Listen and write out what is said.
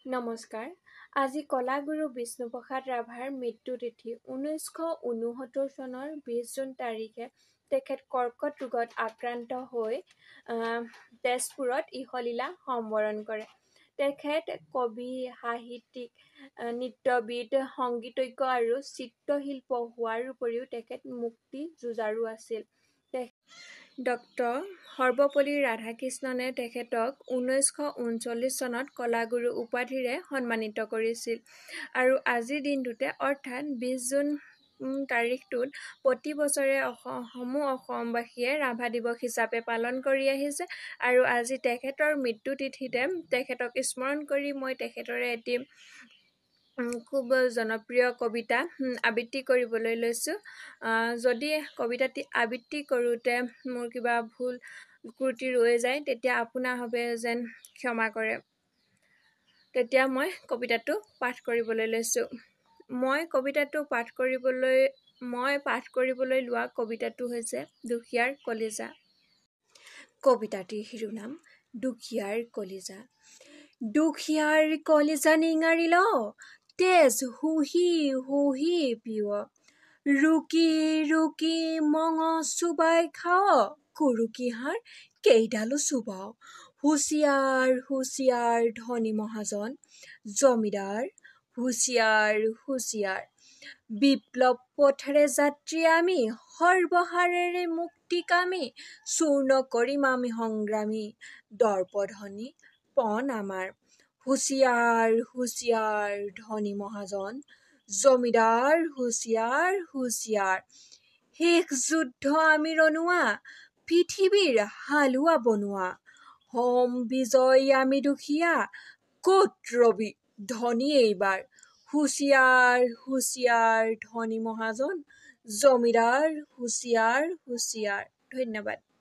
নমস্কাৰ। আজি কলাগুৰু বিষ্ণুপ্ৰসাদ ৰাভাৰ মৃত্যুতিথি। 1969 চনৰ 20 জুন তাৰিখে তেখেত কৰ্কট ৰোগত আক্ৰান্ত হৈ তেজপুৰত ইহলীলা সম্বৰণ কৰে। তেখেত কবি, সাহিত্যিক, নৃত্যবিদ, সংগীতজ্ঞ আৰু চিত্ৰশিল্প হোৱাৰ উপৰিও তেখেত মুক্তি যুঁজাৰু আছিল। ডক্টৰ সৰ্বপল্লী ৰাধাকৃষ্ণনে তেখেতক 1939 চনত কলাগুৰু উপাধিৰে সন্মানিত কৰিছিল আৰু আজিৰ দিনটোতে অৰ্থাৎ 20 জুন তাৰিখটোত প্ৰতি বছৰে সমূহ অসমবাসীয়ে ৰাভা দিৱস হিচাপে পালন কৰি আহিছে আৰু আজি তেখেতৰ মৃত্যুতিথিতে তেখেতক স্মৰণ কৰি মই তেখেতৰে এটি খুব জনপ্ৰিয় কবিতা আবৃত্তি কৰিবলৈ লৈছোঁ। যদি কবিতাটি আবৃত্তি কৰোঁতে মোৰ কিবা ভুল ত্ৰুটি ৰৈ যায় তেতিয়া আপোনাসৱে যেন ক্ষমা কৰে। তেতিয়া মই কবিতাটো পাঠ কৰিবলৈ লৈছোঁ। মই পাঠ কৰিবলৈ লোৱা কবিতাটো হৈছে দুখীয়াৰ কলিজা। কবিতাটিৰ শিৰোনাম দুখীয়াৰ কলিজা। দুখীয়াৰ কলিজা নিঙাৰি ল, তেজ শুহি শুহি পিয়। ৰুকি ৰুকি মঙহ চোবাই খাৱ, কুৰুকি হাড় কেইডালো চোবাৱ। হুঁচিয়াৰ হুঁচিয়াৰ ধনী মহাজন, জমিদাৰ হুঁচিয়াৰ হুঁচিয়াৰ। বিপ্লৱ পথেৰে যাত্ৰী আমি, সৰ্বহাৰেৰে মুক্তিকামী। চূৰ্ণ কৰিম আমি সংগ্ৰামী, দৰ্পধনী পণ আমাৰ। হুঁচিয়াৰ হুঁচিয়াৰ ধনী মহাজন, জমিদাৰ হুঁচিয়াৰ হুঁচিয়াৰ। শেষ যুদ্ধ আমি ৰনোৱা, পৃথিৱীৰ হালোৱা বনোৱা। হম বিজয়ী আমি দুখীয়া, ক'ত ৰবি ধনী এইবাৰ। হুঁচিয়াৰ হুঁচিয়াৰ ধনী মহাজন, জমিদাৰ হুঁচিয়াৰ হুঁচিয়াৰ। ধন্যবাদ।